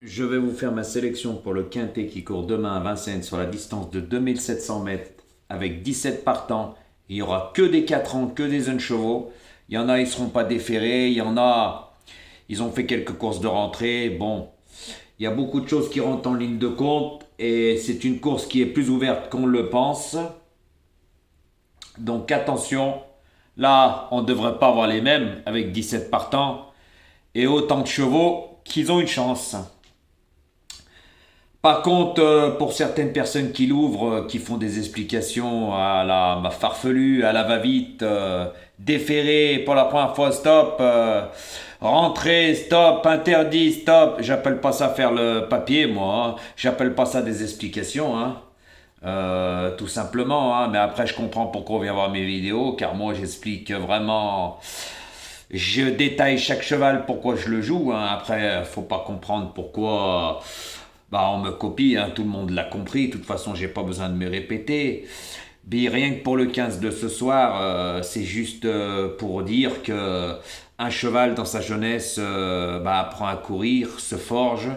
Je vais vous faire ma sélection pour le quintet qui court demain à Vincennes sur la distance de 2700 mètres avec 17 partants. Il n'y aura que des 4 ans, que des jeunes chevaux. Il y en a, ils ne seront pas déférés. Il y en a, ils ont fait quelques courses de rentrée. Bon, il y a beaucoup de choses qui rentrent en ligne de compte et c'est une course qui est plus ouverte qu'on le pense. Donc attention, là, on ne devrait pas avoir les mêmes avec 17 partants et autant de chevaux qu'ils ont une chance. Par contre, pour certaines personnes qui l'ouvrent, qui font des explications à la farfelue, à la va-vite, déféré pour la première fois, stop, rentrée, stop, interdit, stop. J'appelle pas ça faire le papier, moi. Hein. J'appelle pas ça des explications. Hein. Tout simplement. Hein. Mais après, je comprends pourquoi on vient voir mes vidéos, car moi, j'explique vraiment. Je détaille chaque cheval pourquoi je le joue. Hein. Après, faut pas comprendre pourquoi. Bah, on me copie, hein, tout le monde l'a compris. De toute façon, j'ai pas besoin de me répéter. Mais rien que pour le 15 de ce soir, c'est juste pour dire que un cheval dans sa jeunesse apprend à courir, se forge,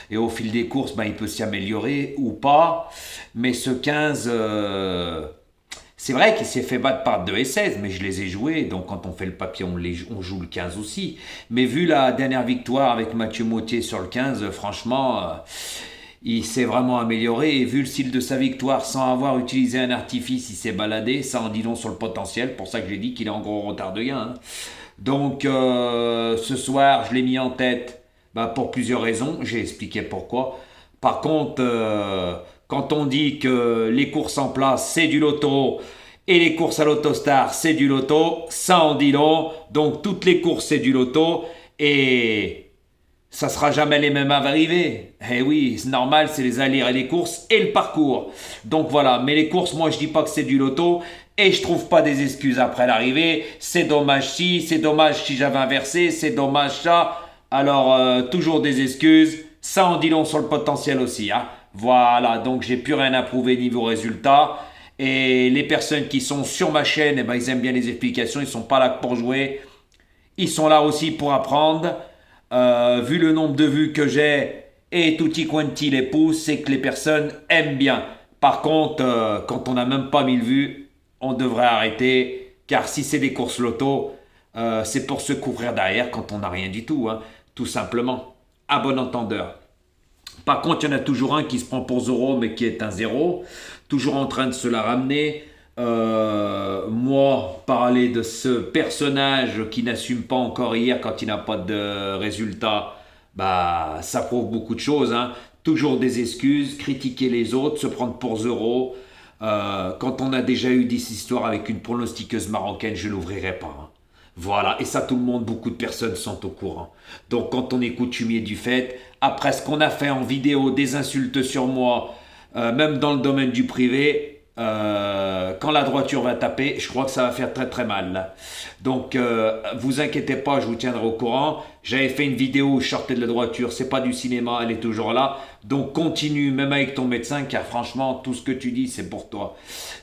et au fil des courses, il peut s'y améliorer ou pas. Mais ce 15, c'est vrai qu'il s'est fait battre par 2 et 16, mais je les ai joués. Donc quand on fait le papier, on joue le 15 aussi. Mais vu la dernière victoire avec Mathieu Mautier sur le 15, franchement, il s'est vraiment amélioré. Et vu le style de sa victoire, sans avoir utilisé un artifice, il s'est baladé. Ça en dit long sur le potentiel. Pour ça que j'ai dit qu'il est en gros retard de gain. Hein. Donc ce soir, je l'ai mis en tête pour plusieurs raisons. J'ai expliqué pourquoi. Par contre, quand on dit que les courses en place, c'est du loto, et les courses à l'autostar, c'est du loto, ça en dit long. Donc toutes les courses, c'est du loto, et ça sera jamais les mêmes arrivées. Eh oui, c'est normal, c'est les allers et les courses et le parcours. Donc voilà, mais les courses, moi je dis pas que c'est du loto, et je trouve pas des excuses après l'arrivée. C'est dommage si, c'est dommage si j'avais inversé, c'est dommage ça. Alors toujours des excuses, ça en dit long sur le potentiel aussi. Hein. Voilà, donc j'ai plus rien à prouver niveau résultat. Et les personnes qui sont sur ma chaîne, ils aiment bien les explications, ils sont pas là pour jouer. Ils sont là aussi pour apprendre. Vu le nombre de vues que j'ai et tutti quanti les pouces, c'est que les personnes aiment bien. Par contre, quand on n'a même pas 1000 vues, on devrait arrêter. Car si c'est des courses loto, c'est pour se couvrir derrière quand on n'a rien du tout. Hein, tout simplement. À bon entendeur. Par contre, il y en a toujours un qui se prend pour zéro, mais qui est un zéro. Toujours en train de se la ramener. Moi, parler de ce personnage qui n'assume pas encore hier quand il n'a pas de résultat, ça prouve beaucoup de choses. Hein. Toujours des excuses, critiquer les autres, se prendre pour zéro. Quand on a déjà eu 10 histoires avec une pronostiqueuse marocaine, je l'ouvrirai pas. Hein. Voilà, et ça tout le monde, beaucoup de personnes sont au courant. Donc quand on est coutumier du fait, après ce qu'on a fait en vidéo, des insultes sur moi, même dans le domaine du privé, quand la droiture va taper, je crois que ça va faire très très mal. Là. Donc vous inquiétez pas, je vous tiendrai au courant. J'avais fait une vidéo où je sortais de la droiture, c'est pas du cinéma, elle est toujours là. Donc continue, même avec ton médecin, car franchement, tout ce que tu dis, c'est pour toi.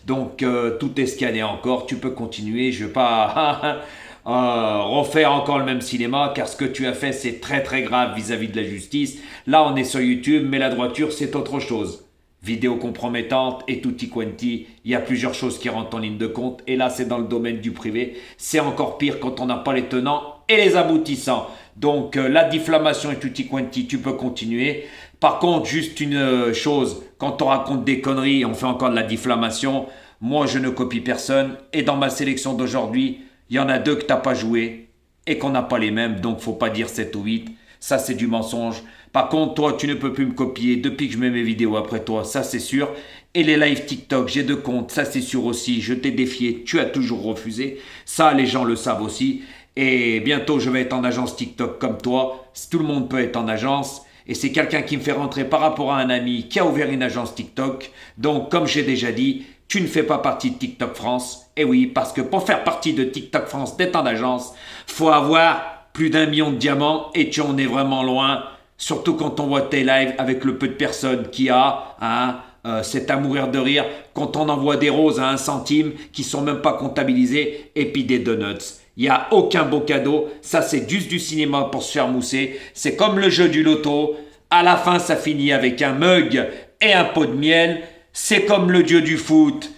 Donc tout est scanné encore, tu peux continuer, je vais pas refaire encore le même cinéma, car ce que tu as fait, c'est très très grave vis-à-vis de la justice. Là, on est sur YouTube, mais la droiture, c'est autre chose. Vidéo compromettante et tutti quanti, il y a plusieurs choses qui rentrent en ligne de compte, et là, c'est dans le domaine du privé. C'est encore pire quand on n'a pas les tenants et les aboutissants. Donc, la diffamation et tutti quanti, tu peux continuer. Par contre, juste une chose, quand on raconte des conneries et on fait encore de la diffamation, moi, je ne copie personne, et dans ma sélection d'aujourd'hui, il y en a 2 que tu n'as pas joué et qu'on n'a pas les mêmes, donc faut pas dire 7 ou 8. Ça, c'est du mensonge. Par contre, toi, tu ne peux plus me copier depuis que je mets mes vidéos après toi, ça c'est sûr. Et les lives TikTok, j'ai 2 comptes, ça c'est sûr aussi. Je t'ai défié, tu as toujours refusé. Ça, les gens le savent aussi. Et bientôt, je vais être en agence TikTok comme toi. Tout le monde peut être en agence. Et c'est quelqu'un qui me fait rentrer par rapport à un ami qui a ouvert une agence TikTok. Donc, comme j'ai déjà dit, tu ne fais pas partie de TikTok France. Et oui, parce que pour faire partie de TikTok France, d'être en agence, faut avoir plus d'1 million de diamants et tu en es vraiment loin. Surtout quand on voit tes lives avec le peu de personnes qu'il y a, hein, c'est à mourir de rire. Quand on envoie des roses à 1 centime qui sont même pas comptabilisées et puis des donuts. Il n'y a aucun beau cadeau. Ça, c'est juste du cinéma pour se faire mousser. C'est comme le jeu du loto. À la fin, ça finit avec un mug et un pot de miel. C'est comme le dieu du foot.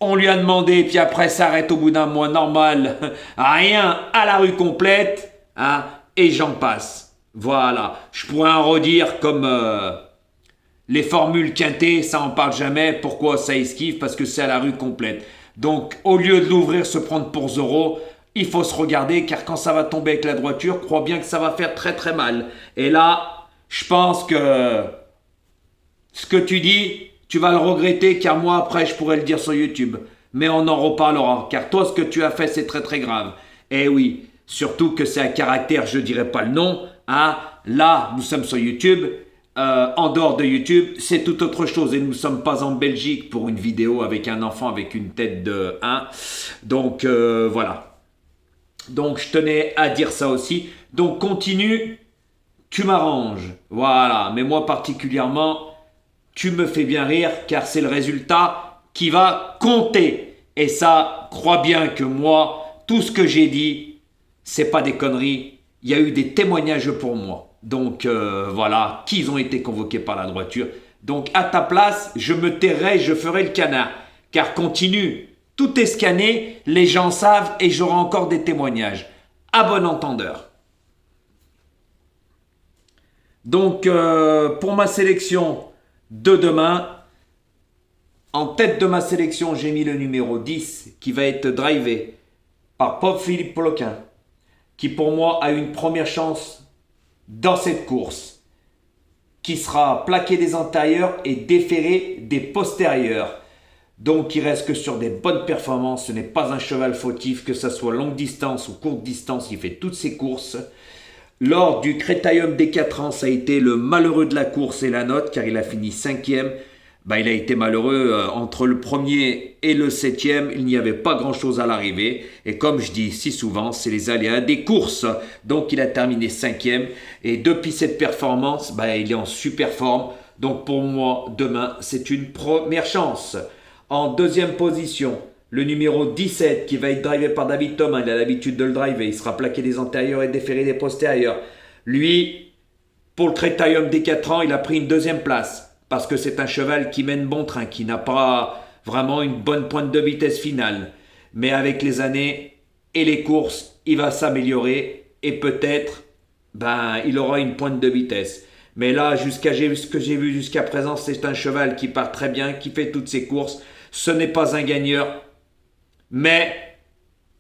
On lui a demandé, puis après ça arrête au bout d'un mois normal. Rien à la rue complète, hein, et j'en passe. Voilà. Je pourrais en redire comme les formules quintées, ça en parle jamais. Pourquoi ça esquive? Parce que c'est à la rue complète. Donc, au lieu de l'ouvrir, se prendre pour Zorro, il faut se regarder, car quand ça va tomber avec la droiture, crois bien que ça va faire très très mal. Et là, je pense que ce que tu dis, tu vas le regretter, car moi après je pourrais le dire sur YouTube. Mais on en reparlera, car toi ce que tu as fait c'est très très grave. Eh oui, surtout que c'est un caractère, je dirais pas le nom, hein. Là, nous sommes sur YouTube. En dehors de YouTube, c'est tout autre chose. Et nous ne sommes pas en Belgique pour une vidéo avec un enfant avec une tête de 1. Donc voilà. Donc je tenais à dire ça aussi. Donc continue, tu m'arranges. Voilà. Mais moi particulièrement, tu me fais bien rire car c'est le résultat qui va compter. Et ça, crois bien que moi, tout ce que j'ai dit, c'est pas des conneries. Il y a eu des témoignages pour moi. Donc voilà, qu'ils ont été convoqués par la droiture. Donc à ta place, je me tairai, je ferai le canard. Car continue, tout est scanné, les gens savent et j'aurai encore des témoignages. À bon entendeur. Donc pour ma sélection de demain, en tête de ma sélection, j'ai mis le numéro 10 qui va être drivé par Paul-Philippe Ploquin, qui pour moi a une première chance dans cette course, qui sera plaqué des antérieurs et déféré des postérieurs. Donc il reste que sur des bonnes performances. Ce n'est pas un cheval fautif, que ce soit longue distance ou courte distance, il fait toutes ses courses. Lors du Crétaillum des 4 ans, ça a été le malheureux de la course et la note, car il a fini 5e. Il a été malheureux entre le premier et le 7e, il n'y avait pas grand chose à l'arrivée, et comme je dis si souvent, c'est les aléas des courses. Donc il a terminé 5e, et depuis cette performance, il est en super forme. Donc pour moi, demain, c'est une première chance. En deuxième position, le numéro 17 qui va être drivé par David Thomas, il a l'habitude de le driver, il sera plaqué des antérieurs et déféré des postérieurs. Lui, pour le Crétaillum des 4 ans, il a pris une deuxième place. Parce que c'est un cheval qui mène bon train, qui n'a pas vraiment une bonne pointe de vitesse finale. Mais avec les années et les courses, il va s'améliorer et peut-être, il aura une pointe de vitesse. Mais là, ce que j'ai vu jusqu'à présent, c'est un cheval qui part très bien, qui fait toutes ses courses. Ce n'est pas un gagneur, mais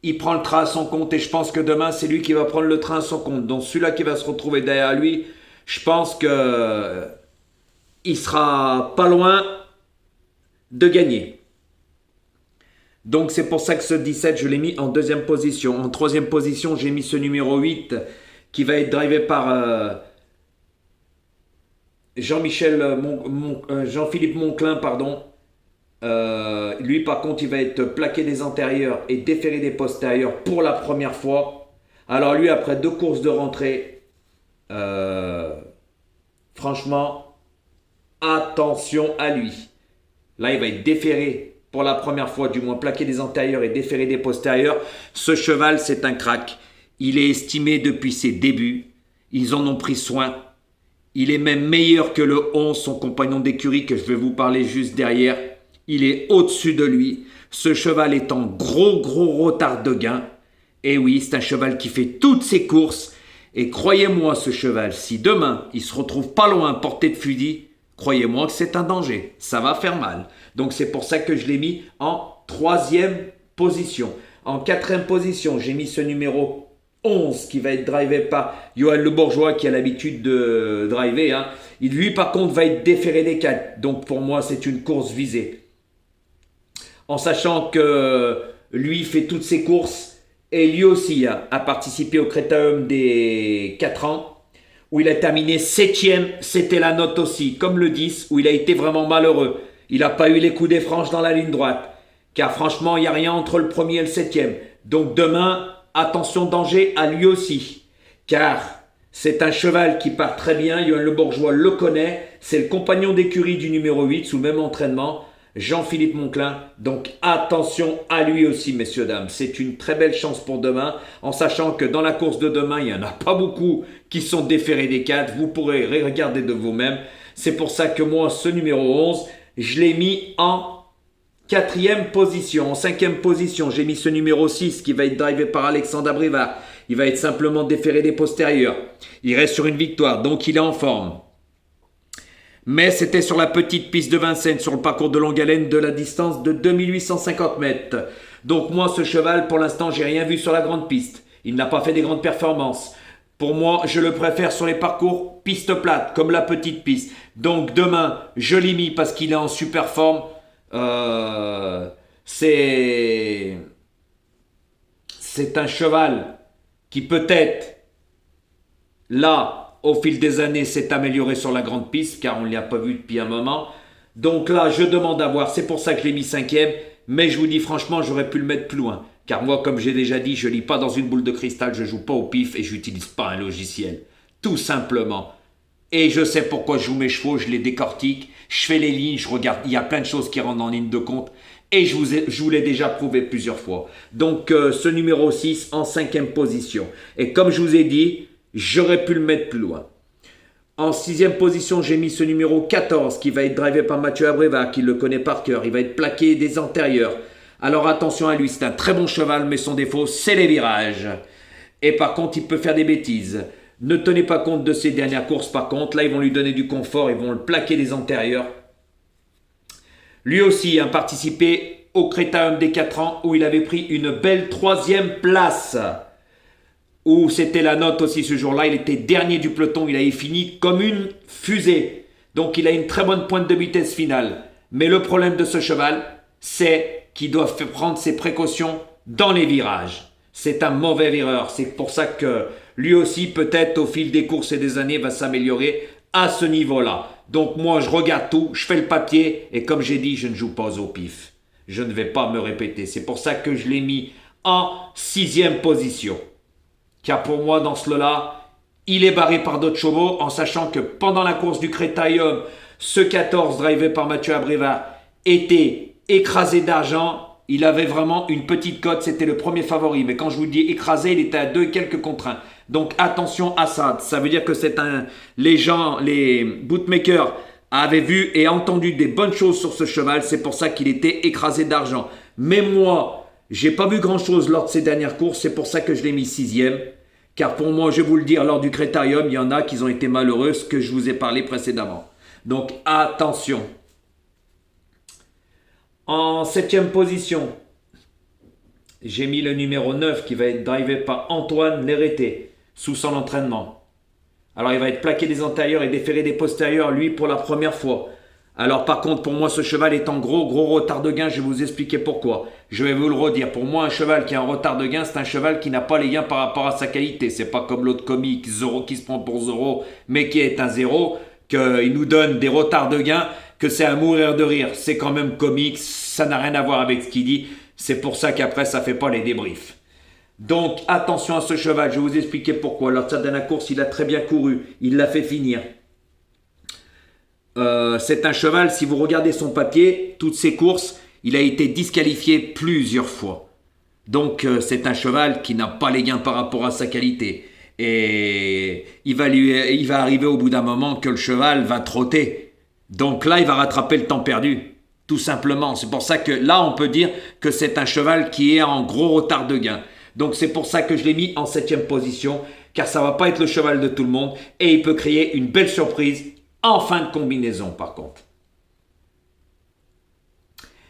il prend le train à son compte et je pense que demain, c'est lui qui va prendre le train à son compte. Donc celui-là qui va se retrouver derrière lui, je pense que il sera pas loin de gagner. Donc c'est pour ça que ce 17, je l'ai mis en deuxième position. En troisième position, j'ai mis ce numéro 8 qui va être drivé par Jean-Philippe Monclin, pardon. Lui par contre, il va être plaqué des antérieurs et déféré des postérieurs pour la première fois. Alors lui, après 2 courses de rentrée, franchement, attention à lui. Là, il va être déféré pour la première fois, du moins plaqué des antérieurs et déféré des postérieurs. Ce cheval, c'est un crack. Il est estimé depuis ses débuts. Ils en ont pris soin. Il est même meilleur que le 11, son compagnon d'écurie, que je vais vous parler juste derrière. Il est au-dessus de lui. Ce cheval est en gros retard de gain. Et oui, c'est un cheval qui fait toutes ses courses. Et croyez-moi, ce cheval, si demain, il se retrouve pas loin, porté de fusil, croyez-moi que c'est un danger. Ça va faire mal. Donc c'est pour ça que je l'ai mis en 3e position. En 4e position, j'ai mis ce numéro 11 qui va être drivé par Johan Le Bourgeois qui a l'habitude de driver. Il, lui, par contre, va être déféré des 4. Donc pour moi, c'est une course visée. En sachant que lui fait toutes ses courses et lui aussi a participé au Crétaillum des 4 ans. Où il a terminé 7e, c'était la note aussi, comme le 10, où il a été vraiment malheureux. Il n'a pas eu les coups des franges dans la ligne droite. Car franchement, il n'y a rien entre le premier et le 7e. Donc demain, attention danger à lui aussi. Car c'est un cheval qui part très bien, Johan Le Bourgeois le connaît. C'est le compagnon d'écurie du numéro 8 sous le même entraînement. Jean-Philippe Monclin. Donc attention à lui aussi, messieurs, dames. C'est une très belle chance pour demain, en sachant que dans la course de demain, il n'y en a pas beaucoup qui sont déférés des 4. Vous pourrez regarder de vous-même. C'est pour ça que moi, ce numéro 11, je l'ai mis en quatrième position. En cinquième position, j'ai mis ce numéro 6 qui va être drivé par Alexandre Abrivard. Il va être simplement déféré des postérieurs. Il reste sur une victoire, donc il est en forme. Mais c'était sur la petite piste de Vincennes, sur le parcours de longue haleine de la distance de 2850 mètres. Donc moi, ce cheval, pour l'instant, j'ai rien vu sur la grande piste. Il n'a pas fait des grandes performances. Pour moi, je le préfère sur les parcours piste plate, comme la petite piste. Donc demain, je l'ai mis parce qu'il est en super forme. C'est un cheval qui peut-être, là, au fil des années, s'est amélioré sur la grande piste, car on ne l'a pas vu depuis un moment. Donc là, je demande à voir. C'est pour ça que je l'ai mis cinquième. Mais je vous dis franchement, j'aurais pu le mettre plus loin. Car moi, comme j'ai déjà dit, je ne lis pas dans une boule de cristal, je ne joue pas au pif et je n'utilise pas un logiciel. Tout simplement. Et je sais pourquoi je joue mes chevaux, je les décortique, je fais les lignes, je regarde, il y a plein de choses qui rentrent en ligne de compte. Et je vous l'ai déjà prouvé plusieurs fois. Donc ce numéro 6 en cinquième position. Et comme je vous ai dit, j'aurais pu le mettre plus loin. En sixième position, j'ai mis ce numéro 14 qui va être drivé par Mathieu Abrivard, qui le connaît par cœur. Il va être plaqué des antérieurs. Alors attention à lui, c'est un très bon cheval, mais son défaut, c'est les virages. Et par contre, il peut faire des bêtises. Ne tenez pas compte de ses dernières courses par contre. Là, ils vont lui donner du confort, ils vont le plaquer des antérieurs. Lui aussi a participé au Critérium des 4 ans où il avait pris une belle 3e place. Où c'était la note aussi ce jour-là. Il était dernier du peloton, il avait fini comme une fusée. Donc il a une très bonne pointe de vitesse finale. Mais le problème de ce cheval, c'est qu'il doit prendre ses précautions dans les virages. C'est un mauvais vireur. C'est pour ça que lui aussi, peut-être au fil des courses et des années, va s'améliorer à ce niveau-là. Donc moi, je regarde tout, je fais le papier et comme j'ai dit, je ne joue pas au pif. Je ne vais pas me répéter. C'est pour ça que je l'ai mis en 6e position. Car pour moi, dans ce lot-là, il est barré par d'autres chevaux en sachant que pendant la course du Critérium, ce 14 drivé par Mathieu Abrivard était écrasé d'argent. Il avait vraiment une petite cote, c'était le premier favori. Mais quand je vous dis écrasé, il était à 2 et quelques contre 1. Donc attention à ça. Ça veut dire que les bookmakers avaient vu et entendu des bonnes choses sur ce cheval. C'est pour ça qu'il était écrasé d'argent. Mais moi, j'ai pas vu grand chose lors de ces dernières courses. C'est pour ça que je l'ai mis 6e. Car pour moi, je vais vous le dire, lors du Critérium, il y en a qui ont été malheureux, ce que je vous ai parlé précédemment. Donc attention. En 7e position, j'ai mis le numéro 9 qui va être drivé par Antoine Lérété sous son entraînement. Alors il va être plaqué des antérieurs et déféré des postérieurs, lui, pour la première fois. Alors par contre, pour moi, ce cheval est en gros retard de gain. Je vais vous expliquer pourquoi. Je vais vous le redire. Pour moi, un cheval qui est en retard de gain, c'est un cheval qui n'a pas les gains par rapport à sa qualité. C'est pas comme l'autre comique, Zoro, qui se prend pour Zoro, mais qui est un zéro, qu'il nous donne des retards de gain, que c'est à mourir de rire. C'est quand même comique, ça n'a rien à voir avec ce qu'il dit. C'est pour ça qu'après, ça fait pas les débriefs. Donc, attention à ce cheval. Je vais vous expliquer pourquoi. Lors de sa dernière course, il a très bien couru. Il l'a fait finir. C'est un cheval, si vous regardez son papier, toutes ses courses, il a été disqualifié plusieurs fois. Donc, c'est un cheval qui n'a pas les gains par rapport à sa qualité. Et il va arriver au bout d'un moment que le cheval va trotter. Donc là, il va rattraper le temps perdu. Tout simplement. C'est pour ça que là, on peut dire que c'est un cheval qui est en gros retard de gain. Donc c'est pour ça que je l'ai mis en 7e position, car ça ne va pas être le cheval de tout le monde et il peut créer une belle surprise en fin de combinaison par contre.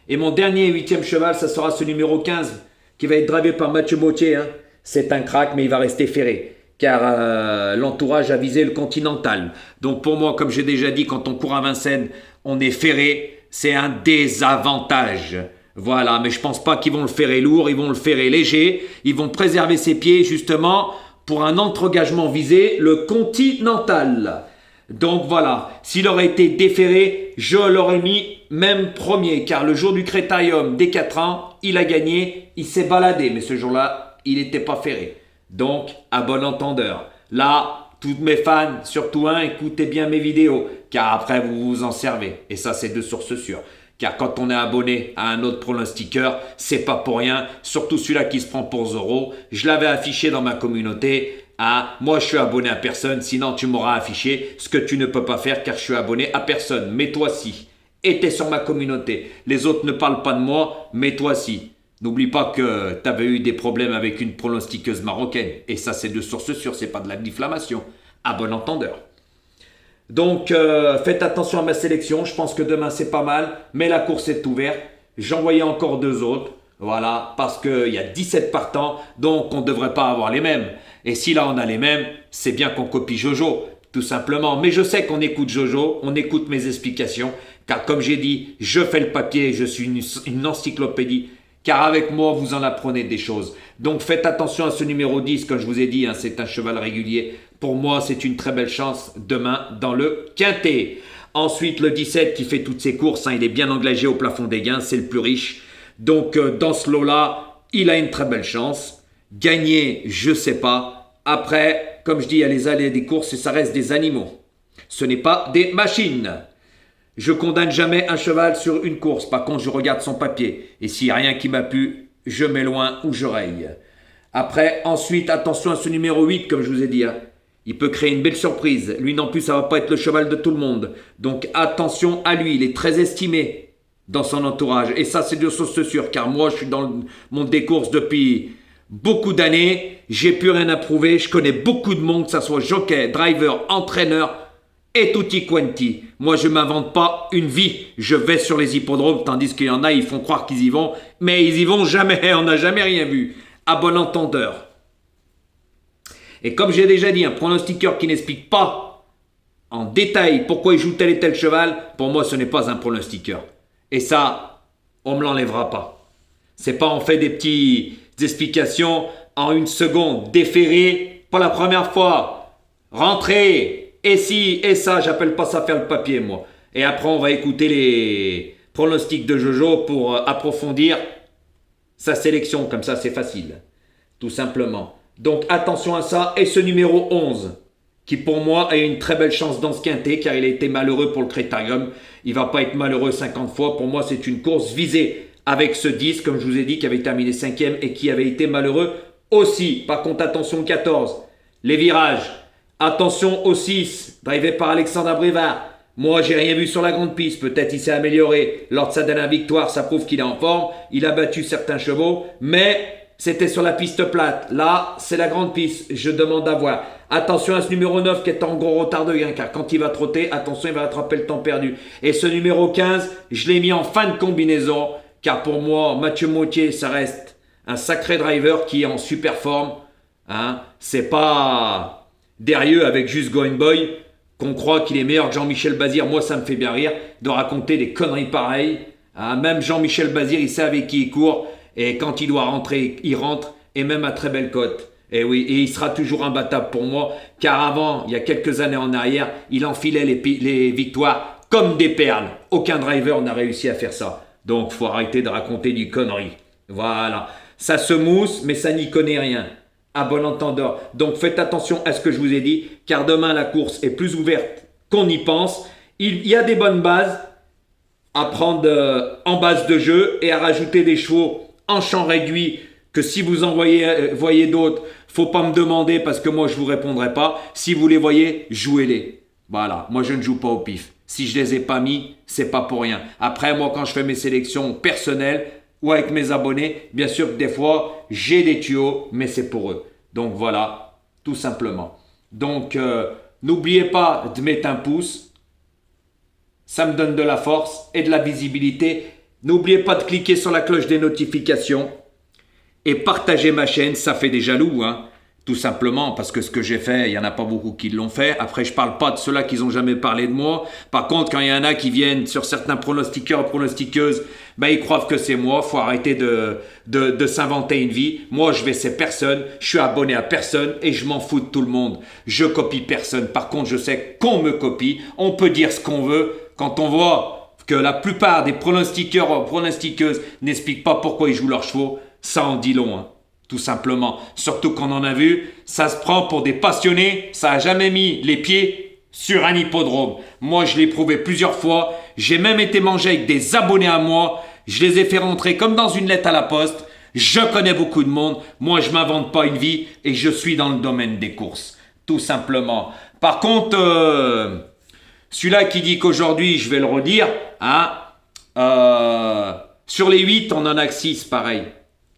Et mon dernier 8e cheval, ça sera ce numéro 15 qui va être drivé par Mathieu Bautier. C'est un crack, mais il va rester ferré. Car l'entourage a visé le Continental. Donc pour moi, comme j'ai déjà dit, quand on court à Vincennes, on est ferré. C'est un désavantage. Voilà, mais je pense pas qu'ils vont le ferrer lourd, ils vont le ferrer léger. Ils vont préserver ses pieds justement pour un entre-engagement visé, le Continental. Donc voilà, s'il aurait été déféré, je l'aurais mis même premier. Car le jour du Critérium des 4 ans, il a gagné, il s'est baladé. Mais ce jour-là, il n'était pas ferré. Donc, à bon entendeur. Là, tous mes fans, surtout écoutez bien mes vidéos, car après vous vous en servez. Et ça, c'est de sources sûres. Car quand on est abonné à un autre pronostiqueur, c'est pas pour rien. Surtout celui-là qui se prend pour Zoro. Je l'avais affiché dans ma communauté. Ah, moi je suis abonné à personne, sinon tu m'auras affiché ce que tu ne peux pas faire car je suis abonné à personne. Mais toi si. Et t'es sur ma communauté. Les autres ne parlent pas de moi, mais toi si. N'oublie pas que tu avais eu des problèmes avec une pronostiqueuse marocaine. Et ça, c'est de source sûre, c'est pas de la diffamation. À bon entendeur. Donc, faites attention à ma sélection. Je pense que demain, c'est pas mal. Mais la course est ouverte. J'en voyais encore 2 autres. Voilà, parce qu'il y a 17 partants. Donc, on ne devrait pas avoir les mêmes. Et si là, on a les mêmes, c'est bien qu'on copie Jojo. Tout simplement. Mais je sais qu'on écoute Jojo. On écoute mes explications. Car comme j'ai dit, je fais le papier. Je suis une encyclopédie. Car avec moi, vous en apprenez des choses. Donc faites attention à ce numéro 10, comme je vous ai dit, hein, c'est un cheval régulier. Pour moi, c'est une très belle chance demain dans le quintet. Ensuite, le 17 qui fait toutes ses courses, hein, il est bien engagé au plafond des gains, c'est le plus riche. Donc dans ce lot-là, il a une très belle chance. Gagner, je sais pas. Après, comme je dis, il y a les allées des courses et ça reste des animaux. Ce n'est pas des machines. Je condamne jamais un cheval sur une course. Par contre, je regarde son papier. Et s'il n'y a rien qui m'a plu, je mets loin ou je raye. Après, ensuite, attention à ce numéro 8, comme je vous ai dit. Hein. Il peut créer une belle surprise. Lui non plus, ça va pas être le cheval de tout le monde. Donc attention à lui. Il est très estimé dans son entourage. Et ça, c'est de source sûre. Car moi, je suis dans le monde des courses depuis beaucoup d'années. J'ai plus rien à prouver. Je connais beaucoup de monde, que ce soit jockey, driver, entraîneur et tutti quanti. Moi, je ne m'invente pas une vie. Je vais sur les hippodromes, tandis qu'il y en a, ils font croire qu'ils y vont, mais ils y vont jamais. On n'a jamais rien vu. À bon entendeur. Et comme j'ai déjà dit, un pronostiqueur qui n'explique pas en détail pourquoi il joue tel et tel cheval, pour moi, ce n'est pas un pronostiqueur. Et ça, on ne me l'enlèvera pas. C'est pas on fait des petites explications en une seconde, déféré, pas la première fois, rentré. Et si, et ça, j'appelle pas ça faire le papier, moi. Et après, on va écouter les pronostics de Jojo pour approfondir sa sélection. Comme ça, c'est facile. Tout simplement. Donc, attention à ça. Et ce numéro 11, qui pour moi a une très belle chance dans ce quintet, car il a été malheureux pour le Critérium. Il va pas être malheureux 50 fois. Pour moi, c'est une course visée avec ce 10, comme je vous ai dit, qui avait terminé 5e et qui avait été malheureux aussi. Par contre, attention au 14. Les virages. Attention au 6, drivé par Alexandre Abrivard. Moi, j'ai rien vu sur la grande piste. Peut-être il s'est amélioré. Lors de sa dernière victoire, ça prouve qu'il est en forme. Il a battu certains chevaux, mais c'était sur la piste plate. Là, c'est la grande piste. Je demande à voir. Attention à ce numéro 9 qui est en gros retard de gain, car quand il va trotter, attention, il va attraper le temps perdu. Et ce numéro 15, je l'ai mis en fin de combinaison, car pour moi, Mathieu Mautier, ça reste un sacré driver qui est en super forme. Hein. C'est pas derrière avec juste Going Boy, qu'on croit qu'il est meilleur que Jean-Michel Bazir. Moi, ça me fait bien rire de raconter des conneries pareilles. Hein, même Jean-Michel Bazir, il sait avec qui il court. Et quand il doit rentrer, il rentre. Et même à très belle cote. Et oui, et il sera toujours imbattable pour moi. Car avant, il y a quelques années en arrière, il enfilait les victoires comme des perles. Aucun driver n'a réussi à faire ça. Donc, faut arrêter de raconter du conneries. Voilà. Ça se mousse, mais ça n'y connaît rien. À bon entendeur. Donc faites attention à ce que je vous ai dit, car demain la course est plus ouverte qu'on y pense. Il y a des bonnes bases à prendre en base de jeu et à rajouter des chevaux en champ réduit que si vous en voyez d'autres, faut pas me demander parce que moi je vous répondrai pas. Si vous les voyez, jouez-les. Voilà, moi je ne joue pas au pif. Si je les ai pas mis, c'est pas pour rien. Après moi quand je fais mes sélections personnelles, ou avec mes abonnés, bien sûr que des fois, j'ai des tuyaux, mais c'est pour eux. Donc voilà, tout simplement. Donc, n'oubliez pas de mettre un pouce. Ça me donne de la force et de la visibilité. N'oubliez pas de cliquer sur la cloche des notifications et partager ma chaîne, ça fait des jaloux, hein. Tout simplement, parce que ce que j'ai fait, il n'y en a pas beaucoup qui l'ont fait. Après, je ne parle pas de ceux-là qui n'ont jamais parlé de moi. Par contre, quand il y en a qui viennent sur certains pronostiqueurs ou pronostiqueuses, ben, ils croient que c'est moi. Il faut arrêter de s'inventer une vie. Moi, je vais c'est personne. Je suis abonné à personne et je m'en fous de tout le monde. Je copie personne. Par contre, je sais qu'on me copie. On peut dire ce qu'on veut. Quand on voit que la plupart des pronostiqueurs ou pronostiqueuses n'expliquent pas pourquoi ils jouent leurs chevaux, ça en dit long, hein. Tout simplement. Surtout qu'on en a vu, ça se prend pour des passionnés, ça a jamais mis les pieds sur un hippodrome. Moi, je l'ai prouvé plusieurs fois. J'ai même été mangé avec des abonnés à moi. Je les ai fait rentrer comme dans une lettre à la poste. Je connais beaucoup de monde. Moi, je m'invente pas une vie et je suis dans le domaine des courses. Tout simplement. Par contre, celui-là qui dit qu'aujourd'hui, je vais le redire, hein, sur les 8, on en a que 6, pareil.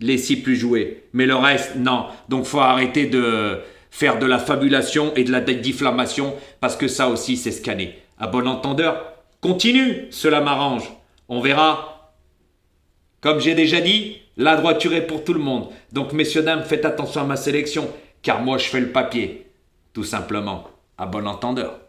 Les 6 plus joués. Mais le reste, non. Donc, faut arrêter de faire de la fabulation et de la diffamation parce que ça aussi, c'est scanné. À bon entendeur, continue, cela m'arrange. On verra. Comme j'ai déjà dit, la droiture est pour tout le monde. Donc, messieurs, dames, faites attention à ma sélection, car moi, je fais le papier. Tout simplement. À bon entendeur.